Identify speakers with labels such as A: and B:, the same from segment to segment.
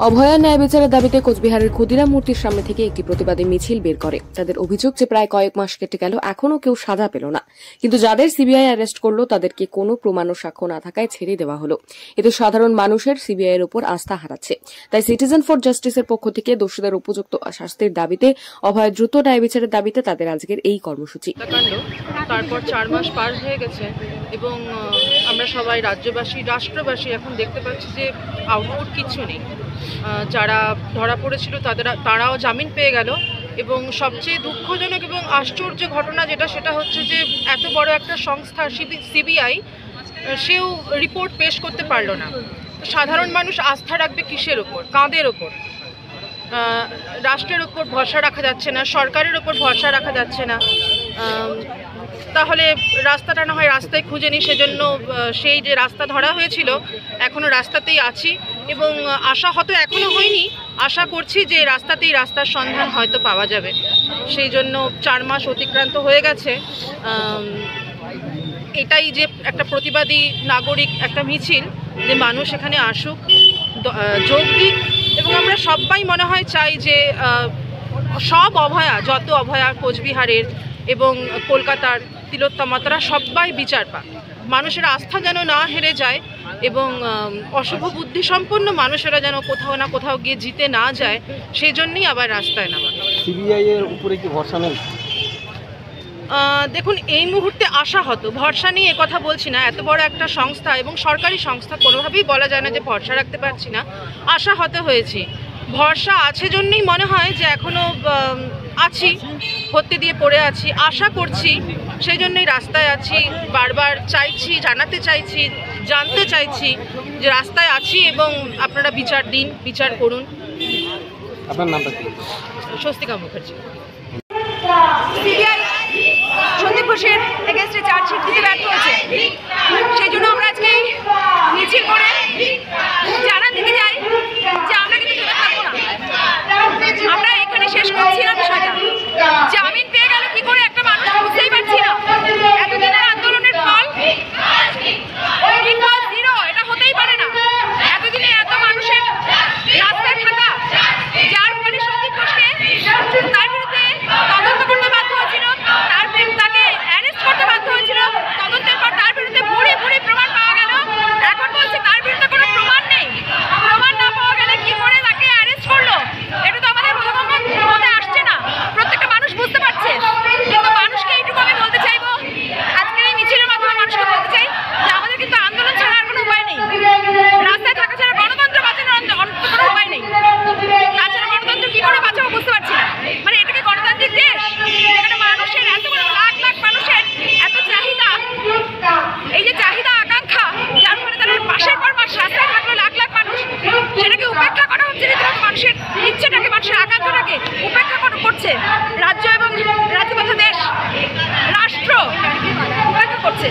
A: অভয়া ন্যায় বিচারের দাবিতে কোচবিহারের ক্ষুদিরাম মূর্তির সামনে থেকে একটি প্রতিবাদী মিছিল বের করে। তাদের অভিযোগ যে প্রায় কয়েক মাস কেটে গেল, এখনো কেউ সাজা পেল না, কিন্তু যাদের সিবিআই অ্যারেস্ট করলো তাদেরকে কোনো প্রমাণ ও সাক্ষ্য না থাকায় ছেড়ে দেওয়া হলো। এতে সাধারণ মানুষের সিবিআই এর উপর আস্থা হারাচ্ছে। তাই সিটিজেন ফর জাস্টিসের পক্ষ থেকে দোষীদের উপযুক্ত শাস্তির দাবিতে, অভয় দ্রুত ন্যায় বিচারের দাবিতে তাদের আজকের এই কর্মসূচি।
B: তারপর 4 মাস পার হয়ে গেছে এবং আমরা সবাই রাজ্যবাসী, রাষ্ট্রবাসী এখন দেখতে পাচ্ছি যে আউটপুট কিছু নেই। যারা ধরা পড়েছিল তারাও জামিন পেয়ে গেল এবং সবচেয়ে দুঃখজনক এবং আশ্চর্য ঘটনা সেটা হচ্ছে যে এত বড় একটা সংস্থা সিবিআই সেও রিপোর্ট পেশ করতে পারলো না। সাধারণ মানুষ আস্থা রাখবে কিসের ওপর? কাঁদের ওপর? রাষ্ট্রের ওপর ভরসা রাখা যাচ্ছে না, সরকারের ওপর ভরসা রাখা যাচ্ছে না। তাহলে রাস্তাটা না হয় রাস্তায় খুঁজে নিই, সেজন্য সেই যে রাস্তা ধরা হয়েছিল এখনও রাস্তাতেই আছি এবং আশা হয়তো এখনও হয়নি, আশা করছি যে রাস্তার সন্ধান হয়তো পাওয়া যাবে। সেই জন্য 4 মাস অতিক্রান্ত হয়ে গেছে। এটাই যে একটা প্রতিবাদী নাগরিক একটা মিছিল, যে মানুষ এখানে আসুক, যোগ দিক এবং আমরা সবাই মনে হয় চাই যে সব অভয়া, যত অভয়া কোচবিহারের এবং কলকাতার তিলোত্তমা, তারা সবাই বিচার পাক। মানুষের আস্থা যেন না হেরে যায় এবং অশুভ বুদ্ধি সম্পন্ন মানুষেরা যেন কোথাও না কোথাও গিয়ে জিতে না যায়, সেই জন্যই আবার রাস্তায় নামা।
C: সিবিআই এর উপরে কি ভরসা নেই?
B: দেখুন, এই মুহূর্তে আশা হতো, ভরসা নিয়ে কথা বলছি না। এত বড় একটা সংস্থা এবং সরকারি সংস্থা, কোনোভাবেই বলা যায় না যে ভরসা রাখতে পারছি না। আশা হতে হয়েছি, ভরসা আছে জন্যই মনে হয় যে এখনও আছি, হতে দিয়ে পড়ে আছি, আশা করছি, সেই জন্যই রাস্তায় আছি। বারবার চাইছি, জানাতে চাইছি, জানতে চাইছি যে রাস্তায় আছি এবং আপনারা বিচার দিন, বিচার করুন।
C: আপনার নামটা কি?
B: স্বস্তিকা মুখার্জি।
D: সিবিআই সন্দীপ ঘোষের এগেইনস্টে চার্জশিট দিতে ব্যর্থ হয়েছে, সেই জন্য আমরা আজকে মিছিল করে জানান দিতে চাই যে আমরা কিন্তু থেমে থাকবো না। আমরা এখানে শেষ করছি না বিষয়টা। জামিন পেয়ে গেল কি করে একটা মানুষ, বুঝতেই পারছি না। এতদিনের আন্দোলনের ফল ইকুয়াল 0, এটা হতেই পারে না। এতদিনে এত মানুষের রাস্তায় থাকা, যার ফলে সন্দীপ ঘোষকে তার বিরুদ্ধে তদন্ত করতে বাধ্য হয়েছিল, তাকে অ্যারেস্ট করতে বাধ্য হয়েছিল। তদন্তের পর তার বিরুদ্ধে ভুরি ভুরি প্রমাণ পাওয়া গেল। এখন বলছে তার বিরুদ্ধে কোনো প্রমাণ নেই। প্রমাণ না পাওয়া গেলে কি করে তাকে অ্যারেস্ট করলো, এটা তো আমাদের বোধগম্য হতে আসছে না। প্রত্যেকটা মানুষ বুঝতে পারছে, কিন্তু মানুষকে এইটুকু আমি বলতে চাইবো, আজকের এই মিছিলের মাধ্যমে মানুষকে বলতে চাই যে আমাদের কিন্তু আন্দোলন ছাড়া আর কোনো উপায় নেই। রাস্তায় থাকা ছাড়া গণতন্ত্র বাঁচানোর কোনো উপায় নেই। তাছাড়া গণতন্ত্র কি করে বাঁচাবো বুঝতে পারছি না। মানে এটা কি গণতান্ত্রিক দেশ যেখানে মানুষের এত লাখ লাখ মানুষের এত চাহিদা, এই যে চাহিদা আকাঙ্ক্ষা, যার ফলে তারা মাসের পর মাস রাস্তায় থাকলো লাখ লাখ মানুষ, সেটাকে উপেক্ষা করা হচ্ছে। রীতিমতো মানুষের ইচ্ছেটাকে, মানুষের আকাঙ্ক্ষাটাকে উপেক্ষা করছে রাজ্য এবং রাজ্যগত দেশ, রাষ্ট্র উপেক্ষা করছে।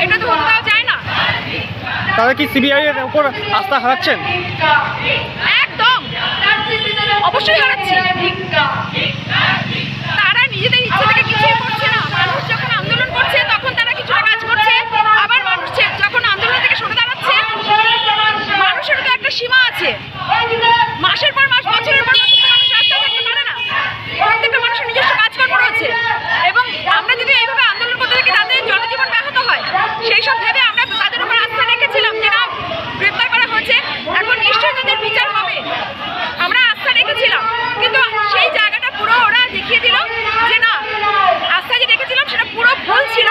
D: এটা তো হতে দেওয়া যায় না।
C: তারা কি সিবিআই এর উপর আস্থা হারাচ্ছেন?
D: একদম, অবশ্যই হারাচ্ছে। তারা নিজেদের ইচ্ছে থেকে কিছুই করছে না। মানুষ যখন আন্দোলন করছে তখন তারা কিছুটা কাজ করছে, আবার মানুষ যখন আন্দোলন থেকে সরে দাঁড়াচ্ছে, মানুষের তো একটা সীমা আছে। মাসের পর মাস, বছরের পর বছর মানুষ রাস্তায় থাকতে পারে না। প্রত্যেকটা মানুষের নিজস্ব কাজকর্ম রয়েছে এবং আমরা যদি এইভাবে আন্দোলন করতে থাকি তাদের জনজীবন ব্যাহত হয়। সেই সব ভেবে আমরা তাদের উপর আস্থা রেখেছিলাম যে না, গ্রেপ্তার করা হয়েছে, এখন নিশ্চয়ই তাদের বিচার হবে, আমরা আস্থা রেখেছিলাম। কিন্তু সেই জায়গাটা পুরো ওরা দেখিয়ে দিল যে না, আস্থা যে রেখেছিলাম সেটা পুরো ভুল ছিল।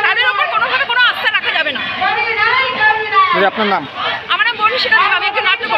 D: তাদের উপর কোনোভাবে কোনো আস্থা রাখা যাবে না।
C: আপনার নাম?
D: আমার নাম বর্ণিশিকা দেব।